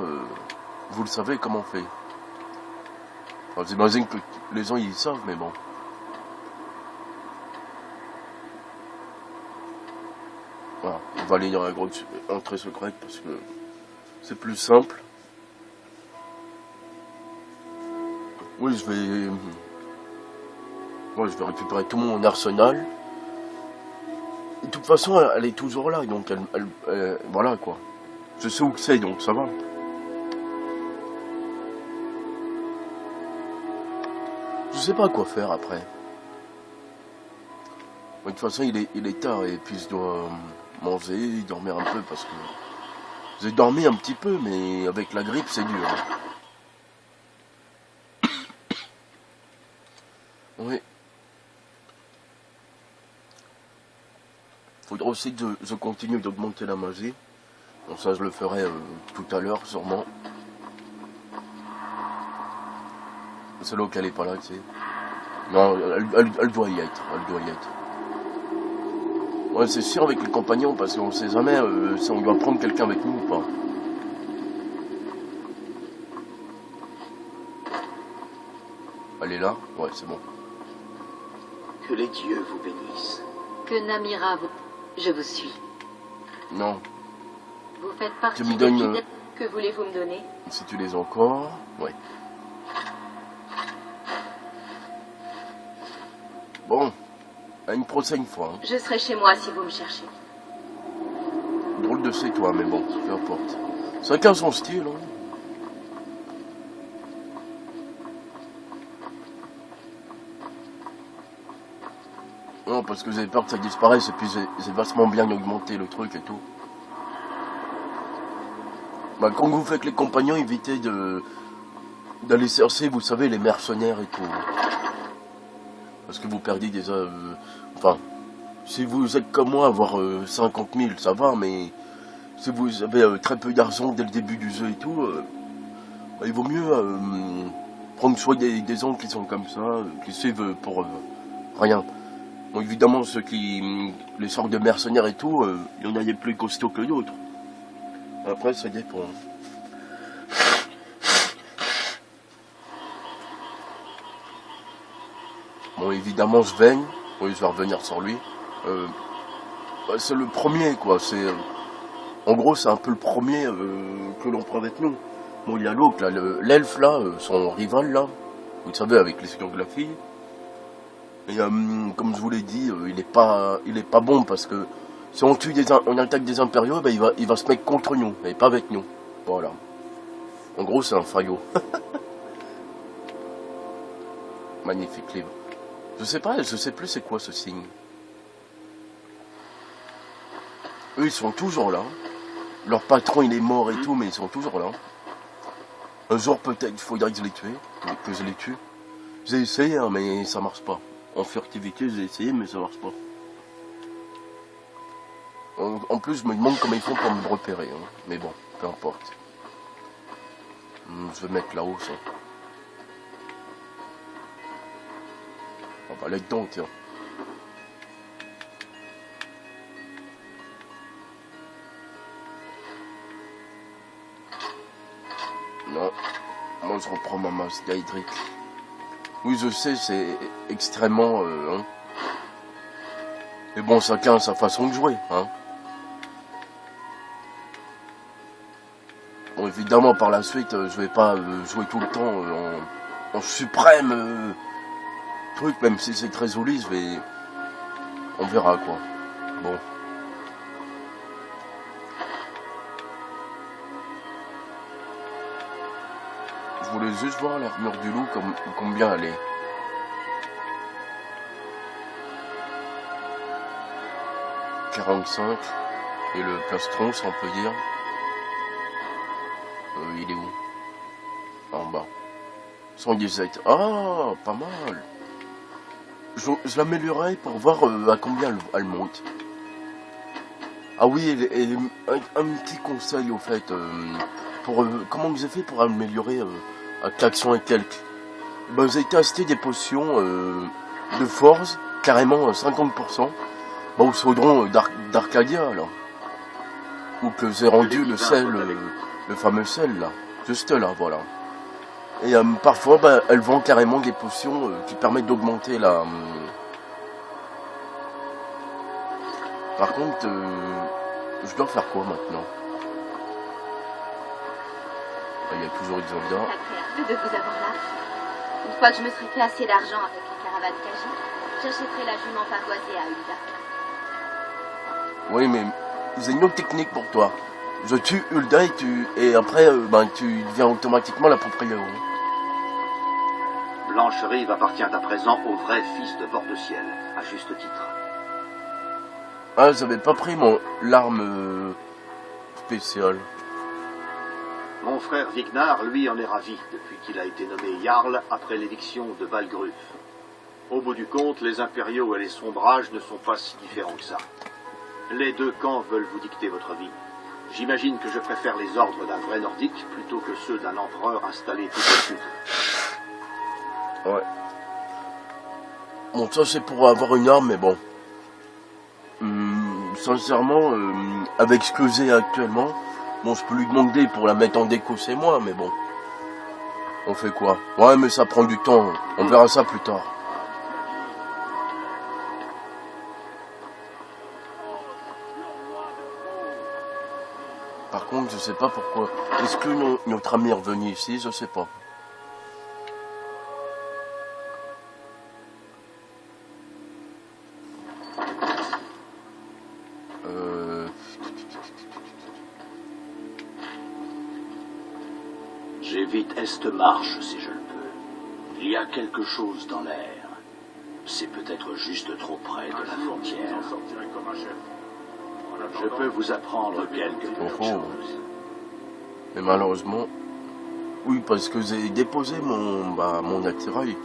vous le savez comment on fait. Enfin, j'imagine que les gens, ils savent, mais bon. Voilà, on va aller dans la grotte entrée secrète, parce que c'est plus simple. Oui, je vais récupérer tout mon arsenal. Et de toute façon, elle est toujours là, donc voilà quoi. Je sais où c'est, donc ça va. Je sais pas quoi faire après. De toute façon, il est tard et puis je dois manger, dormir un peu parce que j'ai dormi un petit peu, mais avec la grippe, c'est dur. Hein. Oui. Faudra aussi que je continue d'augmenter la magie. Bon, ça je le ferai tout à l'heure sûrement. C'est là qu'elle est pas là, tu sais. Non, elle doit y être, elle doit y être. Ouais, c'est sûr avec les compagnons, parce qu'on sait jamais si on doit prendre quelqu'un avec nous ou pas. Elle est là? Ouais, c'est bon. Que les dieux vous bénissent. Que Namira vous... Je vous suis. Non, Vous faites partie Tu me des donnes, fidèles. Que voulez-vous me donner? si tu les as encore... Ouais. Bon, à une prochaine fois. Hein. Je serai chez moi si vous me cherchez. Drôle de c'est toi, mais bon, peu importe. Chacun son style, hein. Non, parce que vous avez peur que ça disparaisse, et puis c'est vachement bien augmenté le truc et tout. Bah, quand vous faites les compagnons, évitez d'aller chercher, vous savez, les mercenaires et tout. Parce que vous perdez des... enfin, si vous êtes comme moi, avoir 50 000, ça va, mais si vous avez très peu d'argent dès le début du jeu et tout, bah, il vaut mieux prendre soit des gens qui sont comme ça, qui suivent pour rien. Bon, évidemment, ceux qui... les sortes de mercenaires et tout, il y en a des plus costauds que d'autres. Après, ça dépend. Bon, évidemment, Sven, oui, je vais revenir sur lui. Bah, c'est le premier, quoi. C'est, en gros, c'est un peu le premier que l'on prend avec nous. Bon, il y a l'autre, là, l'elfe, là, son rival, là. Vous savez, avec les sciographies. Et comme je vous l'ai dit, il est pas bon parce que si on on attaque des impériaux, bah, il va se mettre contre nous, et pas avec nous. Voilà. En gros, c'est un faillot. Magnifique livre. Je sais plus c'est quoi ce signe. Eux, ils sont toujours là. Leur patron, il est mort et tout, mais ils sont toujours là. Un jour, peut-être, il faudra que je les tue. Que je les tue. J'ai essayé, hein, mais ça marche pas. En furtivité, j'ai essayé, mais ça marche pas. En plus, je me demande comment ils font pour me repérer. Hein. Mais bon, peu importe. Je vais mettre là-haut, ça. On va aller dedans, tiens. Non. Moi, je reprends ma masse d'Aedric. Oui, je sais, c'est extrêmement... hein. Mais bon, chacun a sa façon de jouer, hein. Bon, évidemment, par la suite, je vais pas jouer tout le temps en suprême truc, même si c'est très joli, je vais... On verra, quoi. Bon. Je voulais juste voir l'armure du loup, combien elle est. « 45. Et le plastron, si on peut dire. Il est où? En bas. 117. Ah, pas mal. Je l'améliorerai pour voir à combien elle monte. Ah oui, et un petit conseil au fait. Comment vous avez fait pour améliorer à 400 et quelques? Ben, vous avez testé des potions de force, carrément 50%. Bon, au chaudron d'Arcadia, là. Ou que j'ai rendu le sel, le fameux sel, là. Juste là, voilà. Et parfois, ben, elle vend carrément des potions qui permettent d'augmenter la... Par contre, je dois faire quoi maintenant? Il y a toujours Isolda. Agréable de vous avoir là. Une fois que je me serai fait assez d'argent avec les caravanes Kaji, j'achèterai la jument pavoisée à Hulda. Oui, mais j'ai une autre technique pour toi. Je tue Hulda et après, ben, tu deviens automatiquement la propriétaire. Blanche-Rive appartient à présent au vrai fils de Bord-de-Ciel, à juste titre. Ah, j'avais pas pris l'arme spéciale. Mon frère Vignar, lui, en est ravi depuis qu'il a été nommé Jarl après l'éviction de Valgruf. Au bout du compte, les impériaux et les sombrages ne sont pas si différents que ça. Les deux camps veulent vous dicter votre vie. J'imagine que je préfère les ordres d'un vrai nordique plutôt que ceux d'un empereur installé tout au sud. Ouais. Bon, ça c'est pour avoir une arme, mais bon. Sincèrement, avec ce que j'ai actuellement, bon, je peux lui demander pour la mettre en déco, c'est moi, mais bon. On fait quoi? Ouais, mais ça prend du temps. On verra ça plus tard. Par contre, je sais pas pourquoi. Est-ce que notre ami est revenu ici? Je sais pas. J'évite Est-Marche si je le peux. Il y a quelque chose dans l'air. C'est peut-être juste trop près de la frontière. Je peux vous apprendre quelque chose. Mais malheureusement, oui, parce que j'ai déposé mon attirail.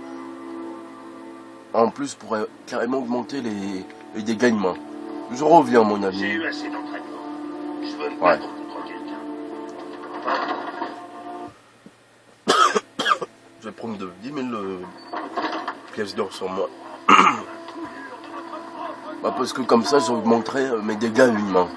En plus, pour carrément augmenter les dégâts de main. Je reviens, mon ami. J'ai eu assez d'entraînement. Je veux me Ouais. battre contre quelqu'un. Je vais prendre 10 000 pièces d'or sur moi. Bah parce que comme ça, j'augmenterai mes dégâts à une main.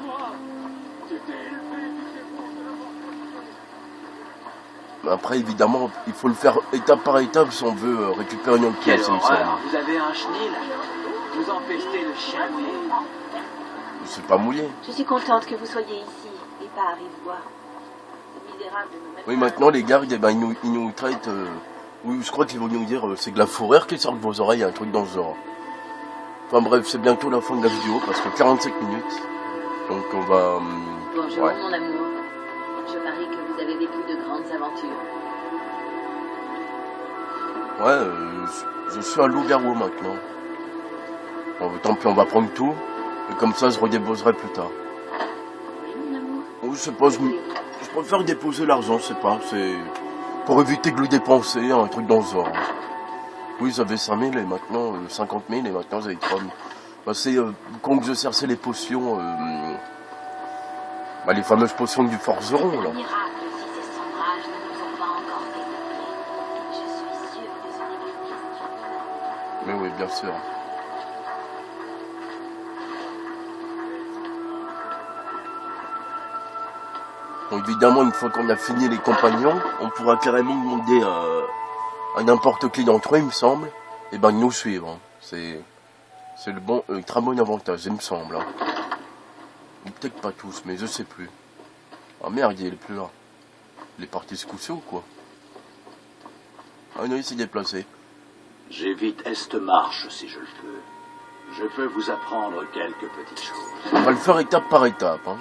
Après, évidemment, il faut le faire étape par étape si on veut récupérer une autre pièce. Il me semble. Vous avez un chenil? Vous empestez le chien. C'est pas mouillé. Je suis contente que vous soyez ici et pas à Rive-Bois. C'est misérable de nous mettre. Oui, maintenant, les gardes, eh ben, ils nous traitent... oui, je crois qu'ils vont nous dire c'est de la fourrure qui sort de vos oreilles, un truc dans ce genre. Enfin bref, c'est bientôt la fin de la vidéo, parce que 45 minutes. Donc on va... Bonjour, ouais. mon amour. Je parie que vous avez vécu de grandes aventures. Ouais, je suis un loup-garou maintenant. Bon, tant pis, on va prendre tout. Et comme ça, je redéposerai plus tard. Oui, mon amour. Je sais pas, je préfère déposer l'argent, je sais pas. C'est pour éviter de le dépenser, un truc dans ce genre. Oui, j'avais 5 000 et maintenant 50 000 et maintenant j'avais 3 000. Bah, c'est quand je cherchais les potions, bah, les fameuses potions du forgeron, là. Un miracle si ces sombrages ne nous ont pas encore dégoûtés. Je suis sûre que ce n'est qu'une question. Mais oui, bien sûr. Bon, évidemment, une fois qu'on a fini les compagnons, on pourra carrément demander à n'importe qui d'entre eux, il me semble, et ben de nous suivre. Hein. C'est le bon, très bon avantage, il me semble. Hein. Peut-être pas tous, mais je sais plus. Ah merde, il est plus là. Il est parti se coucher ou quoi? Ah non, il s'est déplacé. J'évite Est-Marche si je le peux. Je peux vous apprendre quelques petites choses. On va le faire étape par étape. Hein.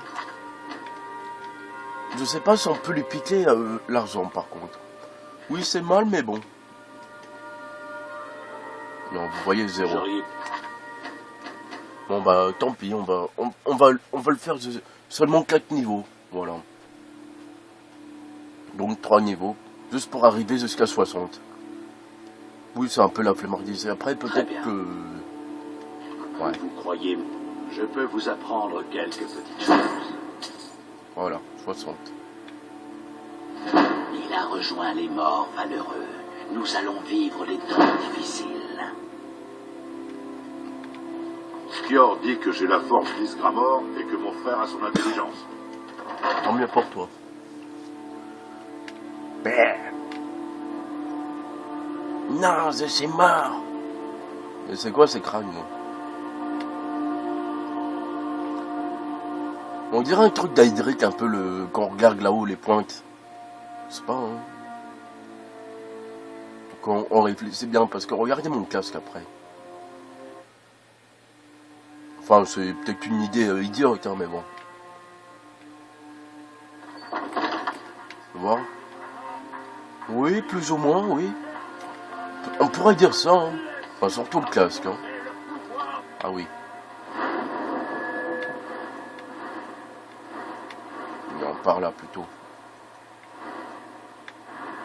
Je sais pas si on peut lui piquer l'argent par contre. Oui, c'est mal, mais bon. Non, vous voyez zéro. J'aurais Bon bah tant pis, on va le faire seulement 4 niveaux. Voilà. Donc 3 niveaux. Juste pour arriver jusqu'à 60. Oui, c'est un peu la flemmardise. Après, peut-être bien. que... Ouais, vous croyez, je peux vous apprendre quelques petites choses. voilà, 60. Il a rejoint les morts valeureux. Nous allons vivre les temps difficiles. Skior dit que j'ai la force d'Isgramor et que mon frère a son intelligence. Tant mieux pour toi. Non, je suis mort. Mais c'est quoi ces crânes, moi? On dirait un truc d'Aedric, un peu le quand on regarde là-haut les pointes. C'est pas, hein. Quand on réfléchit bien, parce que regardez mon casque après. Enfin, c'est peut-être une idée idiote, hein, mais bon. Tu vois? Oui, plus ou moins, oui. On pourrait dire ça, hein. Enfin, surtout le casque, hein. Ah oui. Non, par là plutôt.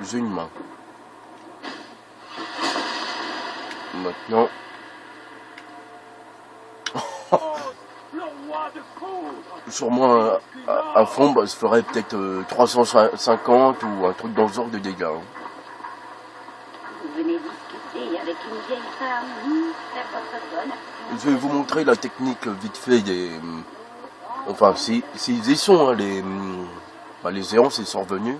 J'ai une main. Maintenant. sûrement à fond, bah, ça ferait peut-être 350 ou un truc dans ce genre de dégâts. Hein. Vous venez discuter avec une vieille femme, c'est votre bonne. Je vais vous montrer la technique vite fait des... Enfin, s'ils y sont, hein, les géants, s'ils sont revenus.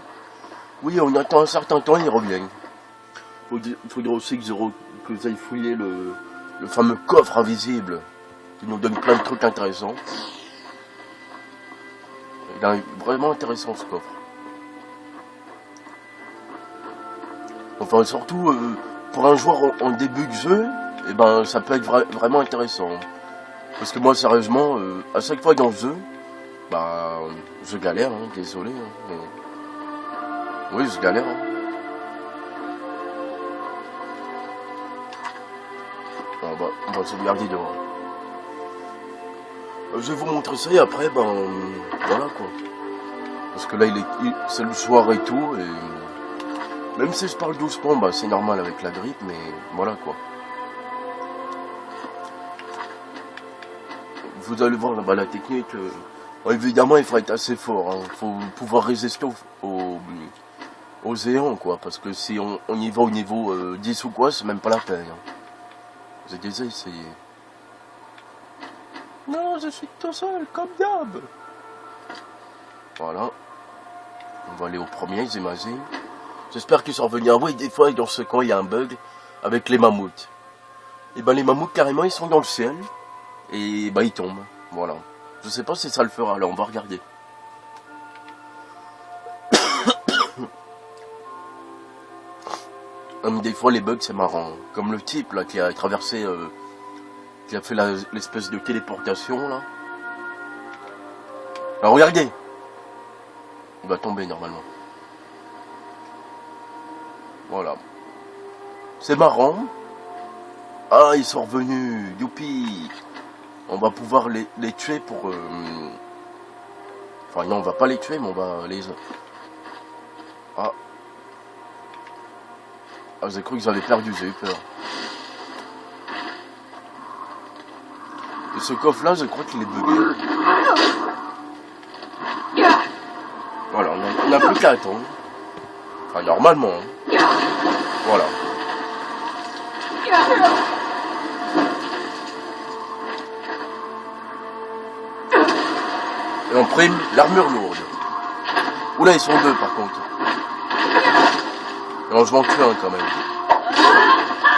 Oui, on attend un certain temps, ils reviennent. Faut dire aussi que vous aillez fouiller le fameux coffre invisible qui nous donne plein de trucs intéressants. Il est vraiment intéressant ce coffre. Enfin, surtout pour un joueur en début de jeu, eh ben, ça peut être vraiment intéressant. Parce que moi, sérieusement, à chaque fois dans le jeu, bah, je galère, hein, désolé. Hein, mais... Oui, je galère. Hein. On va sauvegarder dehors. Je vais vous montrer ça et après, ben, voilà quoi. Parce que là, c'est le soir et tout, et même si je parle doucement, bah, c'est normal avec la grippe, mais voilà quoi. Vous allez voir là-bas la technique. Évidemment, il faut être assez fort. Il faut pouvoir résister aux géants, quoi. Parce que si on y va au niveau 10 ou quoi, c'est même pas la peine. Hein. J'ai déjà essayé. Non, je suis tout seul, comme d'hab. Voilà. On va aller au premier, j'imagine. J'espère qu'ils sont revenus. Ah oui, des fois, dans ce coin, il y a un bug avec les mammouths. Et ben, les mammouths, carrément, ils sont dans le ciel. Et bah, ils tombent. Voilà. Je sais pas si ça le fera. Alors, on va regarder. Des fois, les bugs, c'est marrant. Comme le type, là, qui a traversé... qui a fait l'espèce de téléportation, là. Alors, regardez. Il va tomber, normalement. Voilà. C'est marrant. Ah, ils sont revenus. Youpi. On va pouvoir les tuer pour... Enfin, non, on va pas les tuer, mais on va les... Ah. Ah, j'ai cru que j'avais perdu, j'ai eu peur. Et ce coffre-là, je crois qu'il est bugué. Voilà, on n'a plus qu'à attendre. Enfin, normalement. Hein. Voilà. Et on prime l'armure lourde. Oula, ils sont deux par contre. Non, je m'en tue un quand même.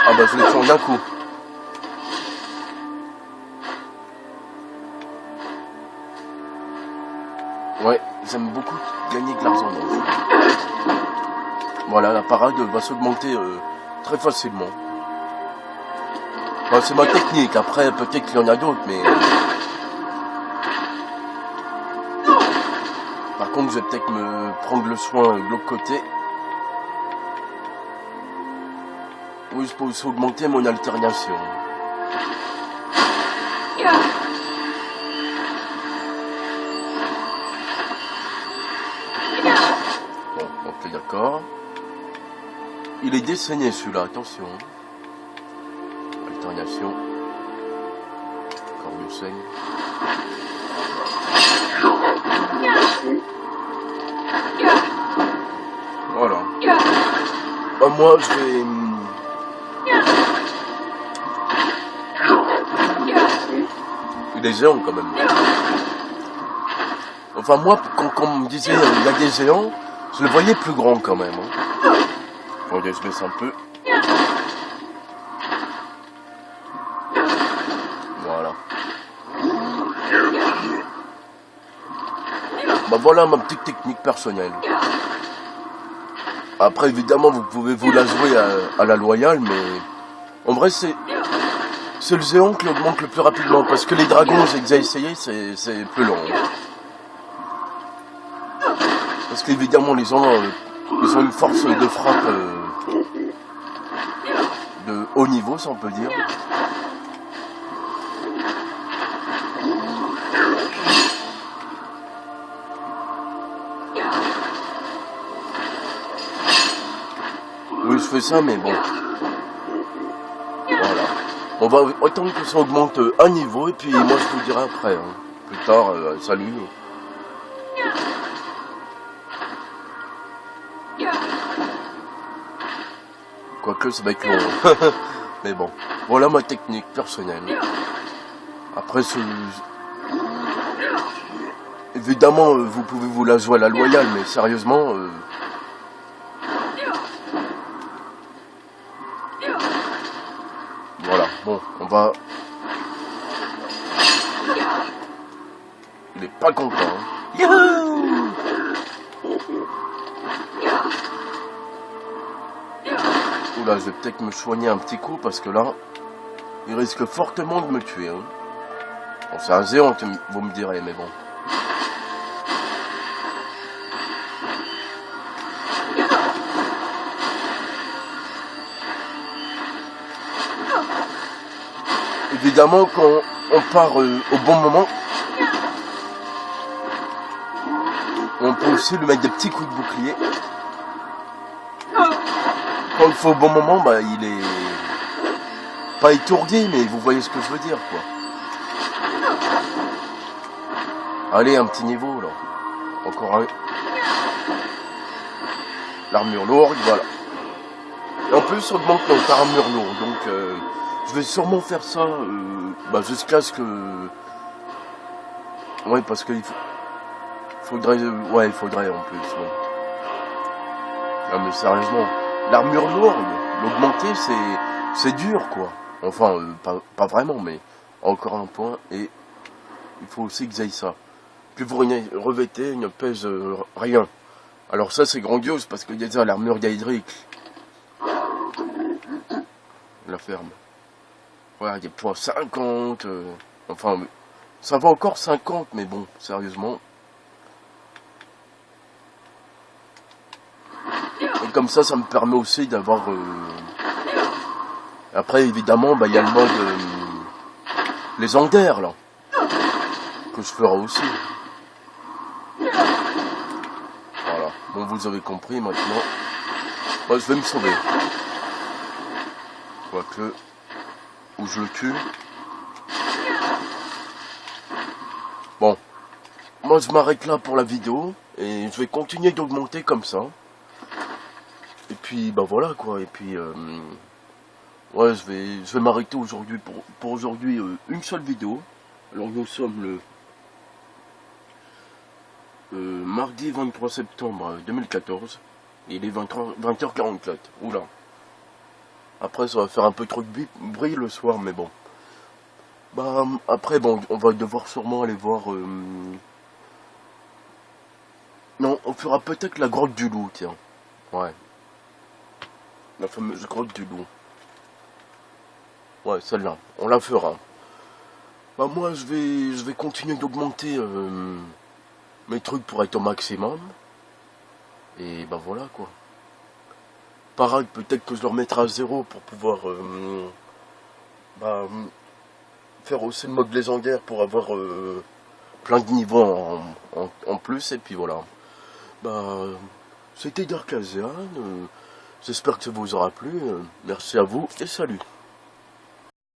Ah bah je les tue d'un coup. Ouais, j'aime beaucoup gagner de l'argent dans le jeu. Voilà, la parade va s'augmenter très facilement. Enfin, c'est ma technique, après peut-être qu'il y en a d'autres, mais... Par contre, je vais peut-être me prendre le soin de l'autre côté. Oui, je peux aussi augmenter mon alternation. Bon, ok, d'accord. Il est dessiné celui-là, attention. Alternation. Encore mieux saigne. Voilà. Bah, moi, je vais... Il est géant quand même. Enfin moi, quand on me disait il y a des géants, je le voyais plus grand quand même. Hein. Attendez, je baisse un peu. Voilà. Bah voilà ma petite technique personnelle. Après évidemment vous pouvez vous la jouer à la loyale, mais en vrai c'est le géant qui augmente le plus rapidement, parce que les dragons, j'ai déjà essayé, c'est plus long. Parce qu'évidemment, les gens, ils ont une force de frappe de haut niveau, si on peut dire. Oui, je fais ça, mais bon. Voilà. On va attendre que ça augmente un niveau et puis moi je vous dirai après. Hein. plus tard, salut. Quoique ça va être long. Mais bon, voilà ma technique personnelle. Après, évidemment, vous pouvez vous la jouer à la loyale, mais sérieusement... Voilà, bon, on va... Il est pas content. Hein. Youhou! Oula, je vais peut-être me soigner un petit coup, parce que là, il risque fortement de me tuer. Hein. Bon, c'est un géant, vous me direz, mais bon. Évidemment, quand on part au bon moment, on peut aussi lui mettre des petits coups de bouclier. Quand il faut au bon moment, bah, il est pas étourdi, mais vous voyez ce que je veux dire, quoi. Allez, un petit niveau, là. Encore un. L'armure lourde, voilà. Et en plus, on augmente notre armure lourde, donc je vais sûrement faire ça bah, jusqu'à ce que... Ouais, parce qu'il faudrait... Ouais, il faudrait en plus, ouais. Non mais sérieusement, l'armure lourde, l'augmenter, c'est dur, quoi. Enfin, pas vraiment, mais encore un point, et il faut aussi que j'aille ça. Plus vous revêtez, il ne pèse rien. Alors ça, c'est grandiose, parce qu'il y a déjà l'armure d'Aedric. La ferme. Voilà, des points 50, enfin, ça va encore 50, mais bon, sérieusement. Et comme ça me permet aussi d'avoir... Après, évidemment, bah, y a le mode légendaire, là, que je ferai aussi. Voilà, bon, vous avez compris, maintenant. Bah, je vais me sauver. Quoique... Où je le tue. Bon. Moi je m'arrête là pour la vidéo. Et je vais continuer d'augmenter comme ça. Et puis bah voilà quoi. Et puis ouais, je vais m'arrêter aujourd'hui pour aujourd'hui une seule vidéo. Alors nous sommes le mardi 23 septembre 2014. Et il est 20h44. Oula. Après, ça va faire un peu trop de bruit le soir, mais bon. Bah, après, bon, on va devoir sûrement aller voir... Non, on fera peut-être la grotte du loup, tiens. Ouais. La fameuse grotte du loup. Ouais, celle-là, on la fera. Bah, moi, je vais continuer d'augmenter mes trucs pour être au maximum. Et bah, voilà, quoi. Pareil, peut-être que je le remettrai à 0 pour pouvoir faire aussi le mode légendaire pour avoir plein de niveaux en plus. Et puis voilà. Bah, c'était Dark Asian. J'espère que ça vous aura plu. Merci à vous et salut.